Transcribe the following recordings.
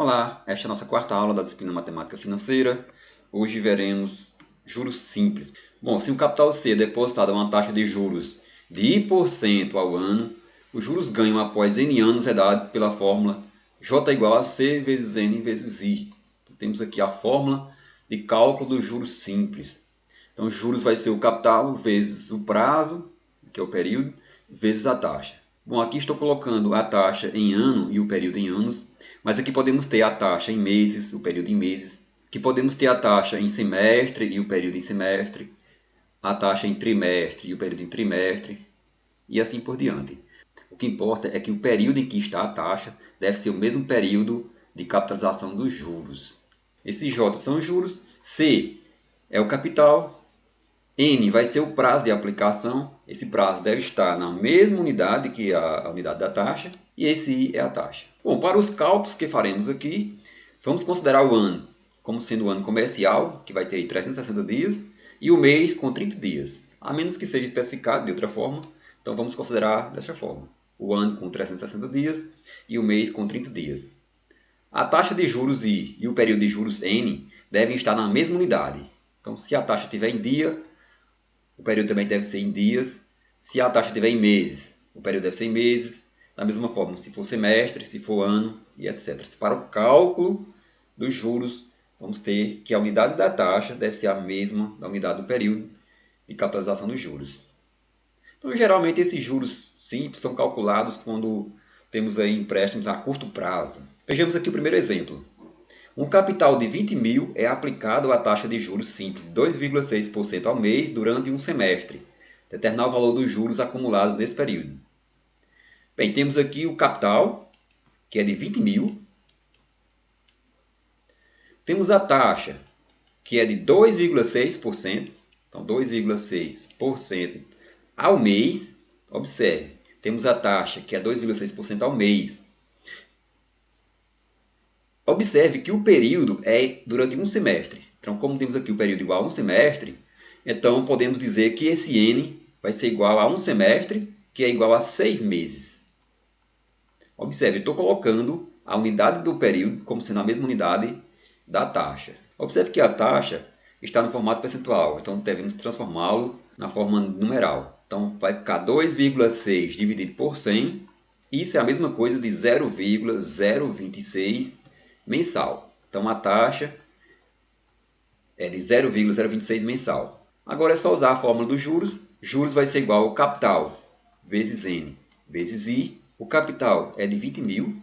Olá, esta é a nossa quarta aula da disciplina Matemática Financeira. Hoje veremos juros simples. Bom, se o capital C é depositado a uma taxa de juros de 1% ao ano, os juros ganhos após N anos é dado pela fórmula J igual a C vezes N vezes I. Então, temos aqui a fórmula de cálculo dos juros simples. Então, os juros vai ser o capital vezes o prazo, que é o período, vezes a taxa. Bom, aqui estou colocando a taxa em ano e o período em anos, mas aqui podemos ter a taxa em meses, o período em meses. Aqui podemos ter a taxa em semestre e o período em semestre, a taxa em trimestre e o período em trimestre, e assim por diante. O que importa é que o período em que está a taxa deve ser o mesmo período de capitalização dos juros. Esses J são os juros, C é o capital, N vai ser o prazo de aplicação. Esse prazo deve estar na mesma unidade que a unidade da taxa. E esse I é a taxa. Bom, para os cálculos que faremos aqui, vamos considerar o ano como sendo o ano comercial, que vai ter 360 dias, e o mês com 30 dias. A menos que seja especificado de outra forma, então vamos considerar desta forma. O ano com 360 dias e o mês com 30 dias. A taxa de juros I e o período de juros N devem estar na mesma unidade. Então, se a taxa estiver em dia, o período também deve ser em dias. Se a taxa estiver em meses, o período deve ser em meses. Da mesma forma, se for semestre, se for ano e etc. Para o cálculo dos juros, vamos ter que a unidade da taxa deve ser a mesma da unidade do período de capitalização dos juros. Então, geralmente, esses juros simples são calculados quando temos aí empréstimos a curto prazo. Vejamos aqui o primeiro exemplo. Um capital de 20 mil é aplicado à taxa de juros simples de 2,6% ao mês durante um semestre. Determinar o valor dos juros acumulados nesse período. Bem, temos aqui o capital, que é de 20 mil. Temos a taxa, que é de 2,6%. Então, 2,6% ao mês. Observe, temos a taxa, que é 2,6% ao mês. Observe que o período é durante um semestre. Então, como temos aqui o período igual a um semestre, então podemos dizer que esse N vai ser igual a um semestre, que é igual a 6 meses. Observe, estou colocando a unidade do período como sendo a mesma unidade da taxa. Observe que a taxa está no formato percentual, então devemos transformá-lo na forma numeral. Então, vai ficar 2,6 dividido por 100. Isso é a mesma coisa de 0,026 mensal. Então, a taxa é de 0,026 mensal. Agora é só usar a fórmula dos juros. Juros vai ser igual ao capital vezes N vezes I. O capital é de 20 mil.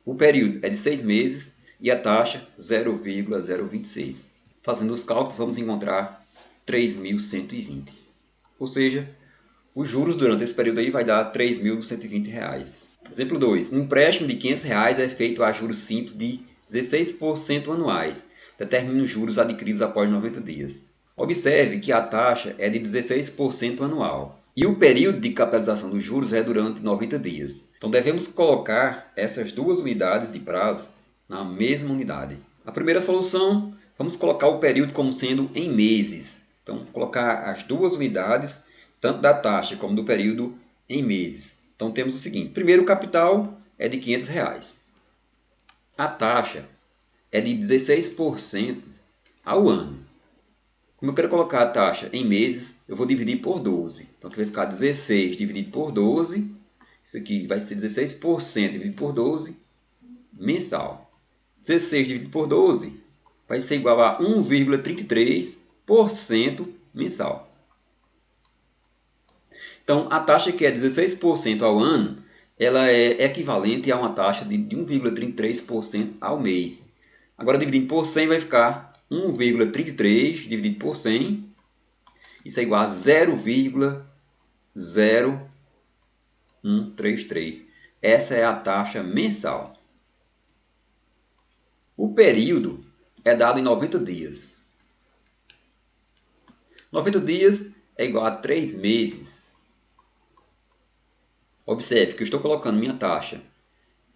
O período é de 6 meses. E a taxa 0,026. Fazendo os cálculos, vamos encontrar 3.120. Ou seja, os juros durante esse período aí vai dar R$ 3.120. Exemplo 2. Um empréstimo de R$ 500 é feito a juros simples de 16% anuais. Determine os juros adquiridos após 90 dias. Observe que a taxa é de 16% anual. E o período de capitalização dos juros é durante 90 dias. Então devemos colocar essas duas unidades de prazo na mesma unidade. A primeira solução, vamos colocar o período como sendo em meses. Então, vamos colocar as duas unidades, tanto da taxa como do período, em meses. Então, temos o seguinte. Primeiro, o capital é de R$ 500. A taxa é de 16% ao ano. Como eu quero colocar a taxa em meses, eu vou dividir por 12. Então, aqui vai ficar 16 dividido por 12. Isso aqui vai ser 16% dividido por 12 mensal. 16 dividido por 12 vai ser igual a 1,33% mensal. Então, a taxa que é 16% ao ano, ela é equivalente a uma taxa de 1,33% ao mês. Agora, dividindo por 100, vai ficar 1,33 dividido por 100. Isso é igual a 0,0133. Essa é a taxa mensal. O período é dado em 90 dias. 90 dias é igual a 3 meses. Observe que eu estou colocando minha taxa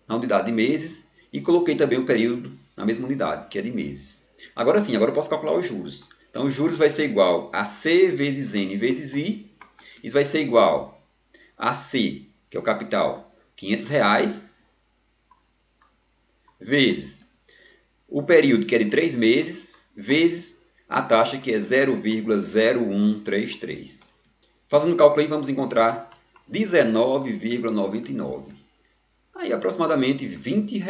na unidade de meses e coloquei também o período na mesma unidade, que é de meses. Agora sim, agora eu posso calcular os juros. Então, os juros vai ser igual a C vezes N vezes I. Isso vai ser igual a C, que é o capital, R$ 500, vezes o período, que é de 3 meses, vezes a taxa, que é 0,0133. Fazendo o cálculo aí, vamos encontrar 19,99. Aí aproximadamente R$ 20.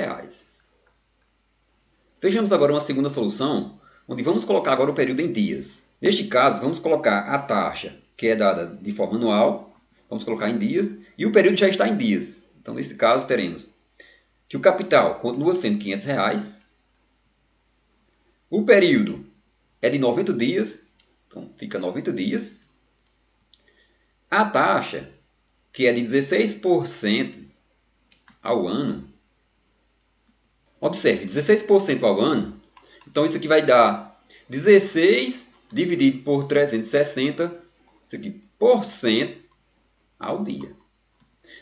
Vejamos agora uma segunda solução, onde vamos colocar agora o período em dias. Neste caso, vamos colocar a taxa, que é dada de forma anual, vamos colocar em dias, e o período já está em dias. Então, nesse caso, teremos que o capital continua sendo R$ 500, o período é de 90 dias, então fica 90 dias, a taxa, que é de 16% ao ano, observe, 16% ao ano, então isso aqui vai dar 16 dividido por 360, isso aqui, por cento ao dia.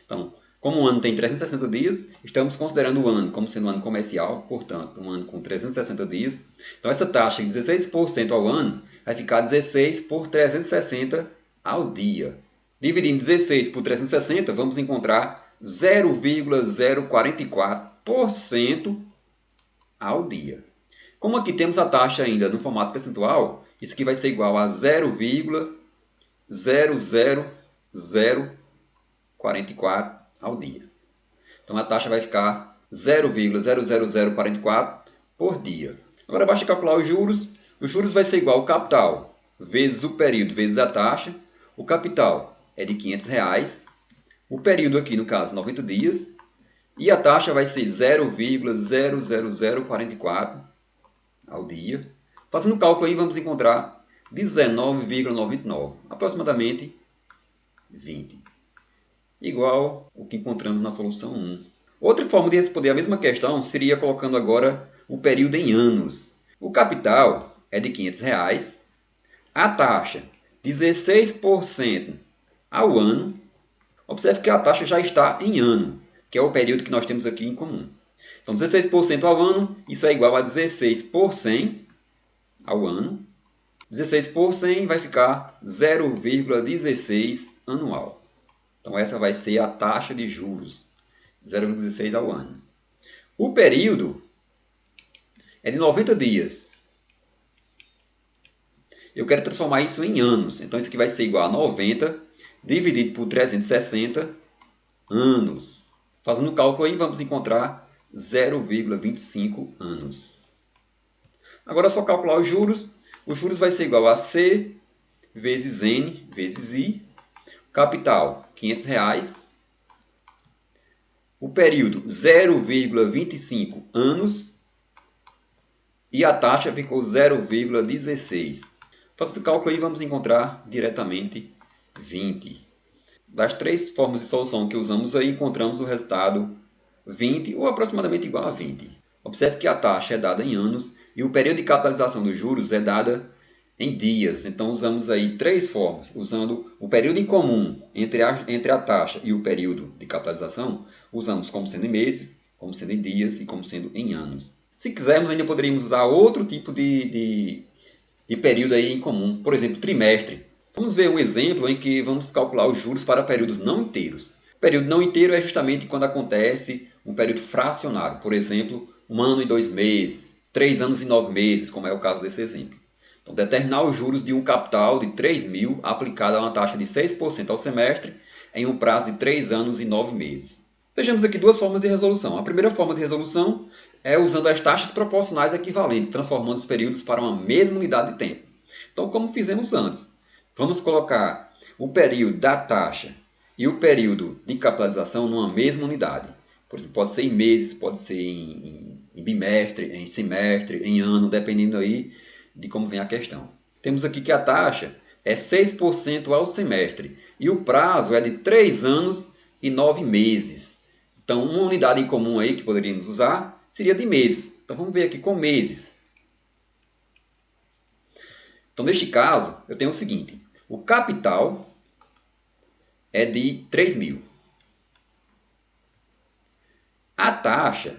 Então, como o ano tem 360 dias, estamos considerando o ano como sendo um ano comercial, portanto, um ano com 360 dias. Então, essa taxa de 16% ao ano vai ficar 16 por 360 ao dia. Dividindo 16 por 360, vamos encontrar 0,044% ao dia. Como aqui temos a taxa ainda no formato percentual, isso aqui vai ser igual a 0,00044 ao dia. Então a taxa vai ficar 0,00044 por dia. Agora basta calcular os juros. Os juros vai ser igual ao capital vezes o período vezes a taxa. O capital é de R$ 500. O período aqui, no caso, 90 dias. E a taxa vai ser 0,00044 ao dia. Fazendo o cálculo aí, vamos encontrar 19,99, aproximadamente 20. Igual o que encontramos na solução 1. Outra forma de responder a mesma questão seria colocando agora o período em anos. O capital é de R$ 500, a taxa 16% ao ano. Observe que a taxa já está em ano, que é o período que nós temos aqui em comum. Então, 16% ao ano, isso é igual a 16 por 100 ao ano. 16 por 100 vai ficar 0,16 anual. Então, essa vai ser a taxa de juros, 0,16 ao ano. O período é de 90 dias. Eu quero transformar isso em anos. Então, isso aqui vai ser igual a 90 dividido por 360 anos. Fazendo o cálculo aí, vamos encontrar 0,25 anos. Agora é só calcular os juros. Os juros vai ser igual a C vezes N vezes I. Capital, R$ 500. O período, 0,25 anos. E a taxa ficou 0,16. Fazendo o cálculo aí, vamos encontrar diretamente 20. Das três formas de solução que usamos aí, encontramos o resultado 20 ou aproximadamente igual a 20. Observe que a taxa é dada em anos e o período de capitalização dos juros é dada em dias. Então, usamos aí três formas. Usando o período em comum entre a taxa e o período de capitalização, usamos como sendo em meses, como sendo em dias e como sendo em anos. Se quisermos, ainda poderíamos usar outro tipo de período aí em comum. Por exemplo, trimestre. Vamos ver um exemplo em que vamos calcular os juros para períodos não inteiros. O período não inteiro é justamente quando acontece um período fracionário. Por exemplo, 1 ano e 2 meses, 3 anos e 9 meses, como é o caso desse exemplo. Então, determinar os juros de um capital de 3.000 aplicado a uma taxa de 6% ao semestre em um prazo de 3 anos e 9 meses. Vejamos aqui duas formas de resolução. A primeira forma de resolução é usando as taxas proporcionais equivalentes, transformando os períodos para uma mesma unidade de tempo. Então, como fizemos antes, vamos colocar o período da taxa e o período de capitalização numa mesma unidade. Por exemplo, pode ser em meses, pode ser em bimestre, em semestre, em ano, dependendo aí de como vem a questão. Temos aqui que a taxa é 6% ao semestre e o prazo é de 3 anos e 9 meses. Então, uma unidade em comum aí que poderíamos usar seria de meses. Então, vamos ver aqui com meses. Então, neste caso, eu tenho o seguinte. O capital é de 3.000. A taxa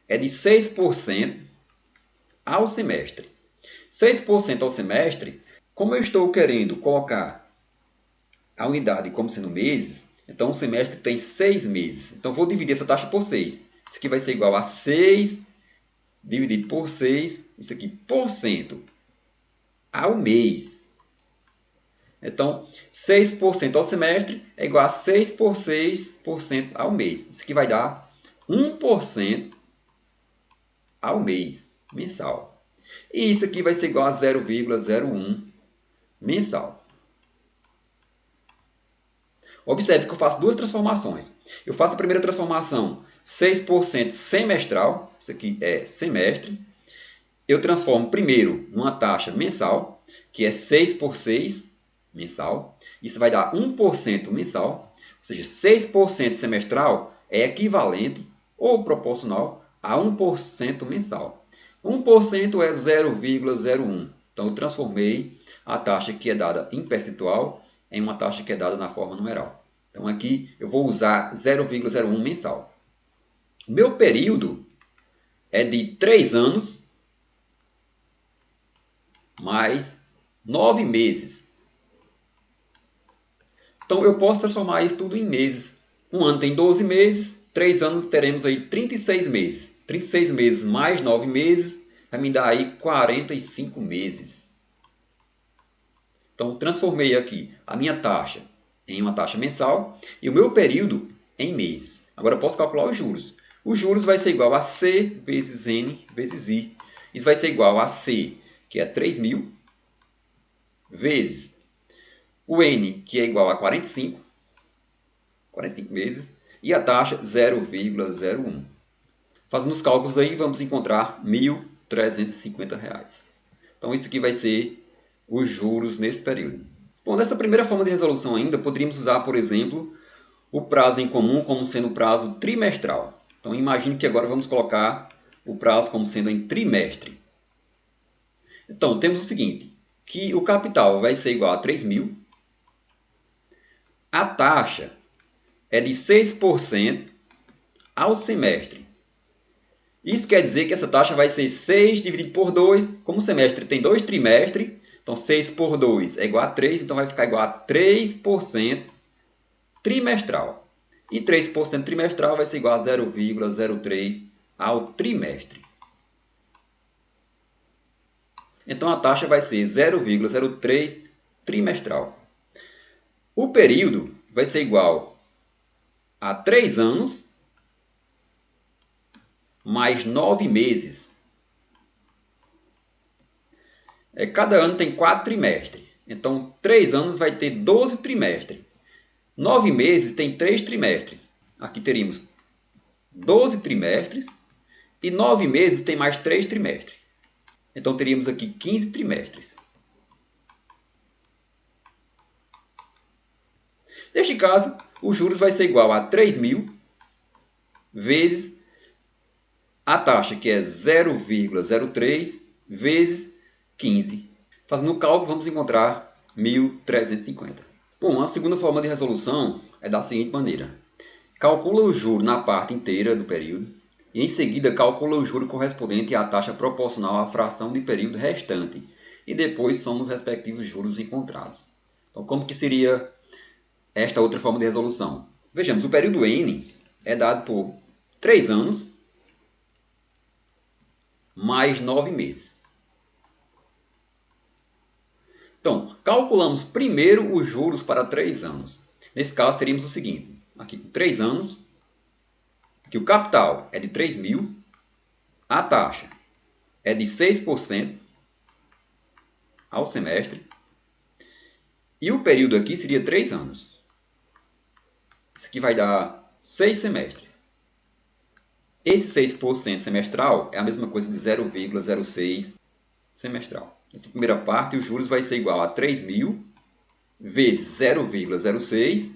é de 6% ao semestre. 6% ao semestre, como eu estou querendo colocar a unidade como sendo meses, então o semestre tem 6 meses. Então, vou dividir essa taxa por 6. Isso aqui vai ser igual a 6 dividido por 6, isso aqui, por cento ao mês. Então, 6% ao semestre é igual a 6 por 6% ao mês. Isso aqui vai dar 1% ao mês, mensal. E isso aqui vai ser igual a 0,01 mensal. Observe que eu faço duas transformações. Eu faço a primeira transformação 6% semestral, isso aqui é semestre. Eu transformo primeiro numa taxa mensal, que é 6 por 6 mensal. Isso vai dar 1% mensal, ou seja, 6% semestral é equivalente ou proporcional a 1% mensal. 1% é 0,01. Então, eu transformei a taxa que é dada em percentual em uma taxa que é dada na forma numeral. Então, aqui eu vou usar 0,01 mensal. O meu período é de 3 anos mais 9 meses. Então, eu posso transformar isso tudo em meses. Um ano tem 12 meses, 3 anos teremos aí 36 meses. 36 meses mais 9 meses vai me dar aí 45 meses. Então, transformei aqui a minha taxa em uma taxa mensal e o meu período em mês. Agora, eu posso calcular os juros. Os juros vai ser igual a C vezes N vezes I. Isso vai ser igual a C, que é 3.000, vezes o N, que é igual a 45 meses, e a taxa 0,01. Fazendo os cálculos aí, vamos encontrar R$ 1.350. Então, isso aqui vai ser os juros nesse período. Bom, nessa primeira forma de resolução ainda, poderíamos usar, por exemplo, o prazo em comum como sendo o prazo trimestral. Então, imagine que agora vamos colocar o prazo como sendo em trimestre. Então, temos o seguinte, que o capital vai ser igual a 3.000, a taxa é de 6% ao semestre. Isso quer dizer que essa taxa vai ser 6 dividido por 2. Como o semestre tem 2 trimestres, então 6 por 2 é igual a 3, então vai ficar igual a 3% trimestral. E 3% trimestral vai ser igual a 0,03 ao trimestre. Então a taxa vai ser 0,03 trimestral. O período vai ser igual a 3 anos mais 9 meses. Cada ano tem 4 trimestres. Então, 3 anos vai ter 12 trimestres. 9 meses tem 3 trimestres. Aqui teríamos 12 trimestres. E 9 meses tem mais 3 trimestres. Então, teríamos aqui 15 trimestres. Neste caso, os juros vai ser igual a 3.000 vezes a taxa, que é 0,03 vezes 15. Fazendo o cálculo, vamos encontrar 1.350. Bom, a segunda forma de resolução é da seguinte maneira. Calcula o juro na parte inteira do período e, em seguida, calcula o juro correspondente à taxa proporcional à fração de período restante e depois soma os respectivos juros encontrados. Então, como que seria esta outra forma de resolução? Vejamos, o período N é dado por 3 anos mais 9 meses. Então, calculamos primeiro os juros para 3 anos. Nesse caso, teríamos o seguinte. Aqui, 3 anos, que o capital é de 3.000, a taxa é de 6% ao semestre, e o período aqui seria 3 anos. Isso aqui vai dar 6 semestres. Esse 6% semestral é a mesma coisa de 0,06 semestral. Nessa primeira parte, os juros vai ser igual a 3.000 vezes 0,06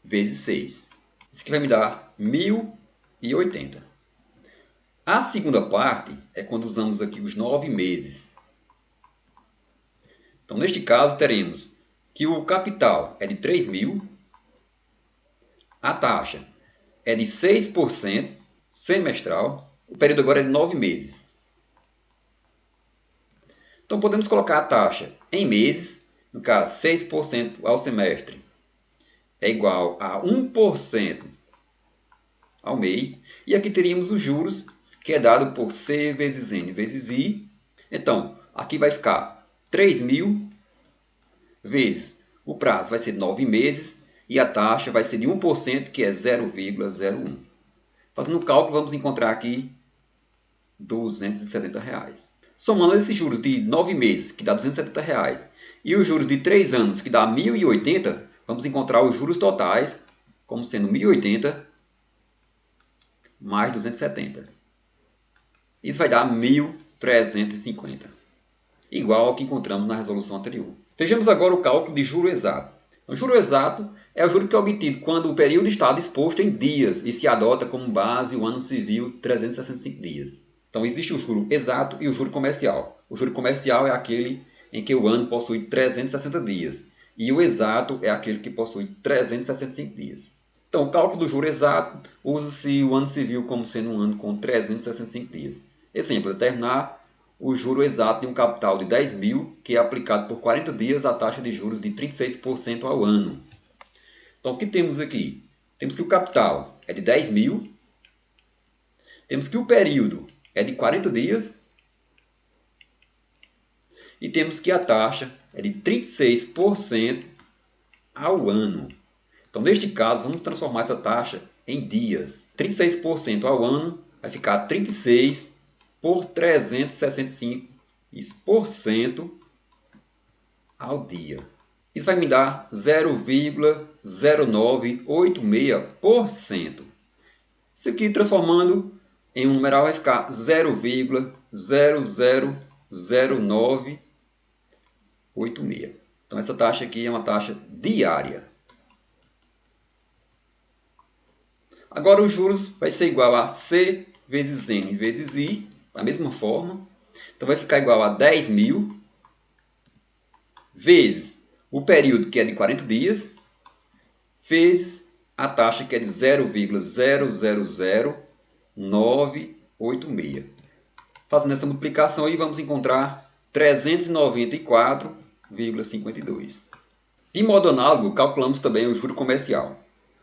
vezes 6. Isso aqui vai me dar 1.080. A segunda parte é quando usamos aqui os 9 meses. Então, neste caso, teremos que o capital é de 3.000, a taxa é de 6% semestral, o período agora é de 9 meses. Então, podemos colocar a taxa em meses, no caso, 6% ao semestre é igual a 1% ao mês. E aqui teríamos os juros, que é dado por C vezes N vezes I. Então, aqui vai ficar 3.000 vezes o prazo vai ser 9 meses e a taxa vai ser de 1%, que é 0,01. Fazendo o cálculo, vamos encontrar aqui R$270. Somando esses juros de 9 meses, que dá R$270, e os juros de 3 anos, que dá 1.080, vamos encontrar os juros totais como sendo 1.080 mais 270. Isso vai dar 1.350, igual ao que encontramos na resolução anterior. Vejamos agora o cálculo de juro exato. O juro exato é o juro que é obtido quando o período está disposto em dias e se adota como base o ano civil 365 dias. Então existe o juro exato e o juro comercial. O juro comercial é aquele em que o ano possui 360 dias e o exato é aquele que possui 365 dias. Então, o cálculo do juro exato usa-se o ano civil como sendo um ano com 365 dias. Exemplo, determinar o juro exato de um capital de 10.000, que é aplicado por 40 dias a taxa de juros de 36% ao ano. Então, o que temos aqui? Temos que o capital é de 10.000, temos que o período é de 40 dias e temos que a taxa é de 36% ao ano. Então, neste caso, vamos transformar essa taxa em dias. 36% ao ano vai ficar 36 por 365% ao dia. Isso vai me dar 0,0986%. Isso aqui, transformando em um numeral, vai ficar 0,000986. Então, essa taxa aqui é uma taxa diária. Agora, os juros vai ser igual a C vezes N vezes I, da mesma forma. Então, vai ficar igual a 10.000 vezes o período, que é de 40 dias, vezes a taxa, que é de 0,000986. Fazendo essa multiplicação aí, vamos encontrar 394,52. De modo análogo, calculamos também o juro comercial.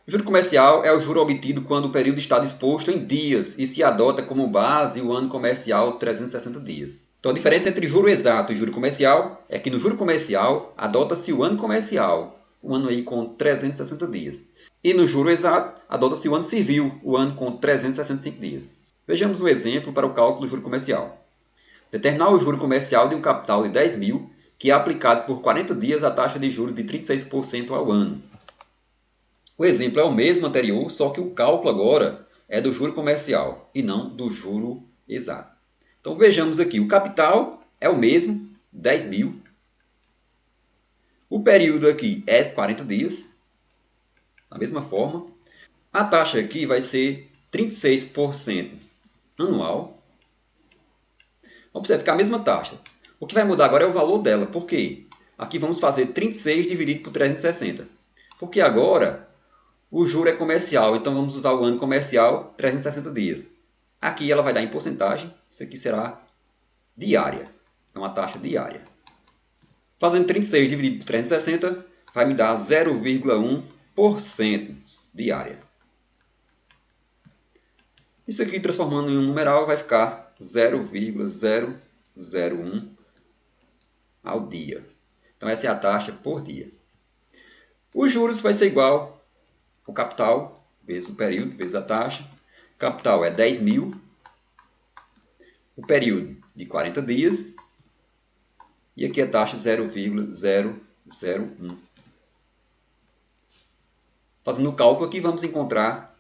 O juro comercial é o juro obtido quando o período está disposto em dias e se adota como base o ano comercial 360 dias. Então, a diferença entre juro exato e juro comercial é que no juro comercial adota-se o ano comercial, um ano aí com 360 dias. E no juro exato adota-se o ano civil, o ano com 365 dias. Vejamos um exemplo para o cálculo do juro comercial. Determinar o juro comercial de um capital de 10.000, que é aplicado por 40 dias a taxa de juros de 36% ao ano. O exemplo é o mesmo anterior, só que o cálculo agora é do juro comercial e não do juro exato. Então vejamos aqui, o capital é o mesmo, 10.000. O período aqui é 40 dias, da mesma forma. A taxa aqui vai ser 36% anual. Observe, fica a mesma taxa. O que vai mudar agora é o valor dela. Por quê? Aqui vamos fazer 36 dividido por 360. Porque agora o juro é comercial, então vamos usar o ano comercial 360 dias. Aqui ela vai dar em porcentagem, isso aqui será diária, é uma taxa diária. Fazendo 36 dividido por 360 vai me dar 0,1% diária. Isso aqui transformando em um numeral vai ficar 0,001 ao dia. Então essa é a taxa por dia. Os juros vai ser igual o capital vezes o período vezes a taxa. O capital é 10.000. O período de 40 dias. E aqui a taxa 0,001. Fazendo o cálculo aqui, vamos encontrar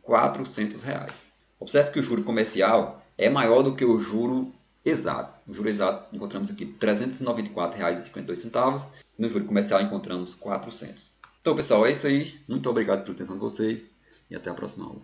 R$400. Observe que o juro comercial é maior do que o juro exato. O juro exato encontramos aqui R$ 394,52. No juro comercial encontramos 400. Então, pessoal, é isso aí. Muito obrigado pela atenção de vocês e até a próxima aula.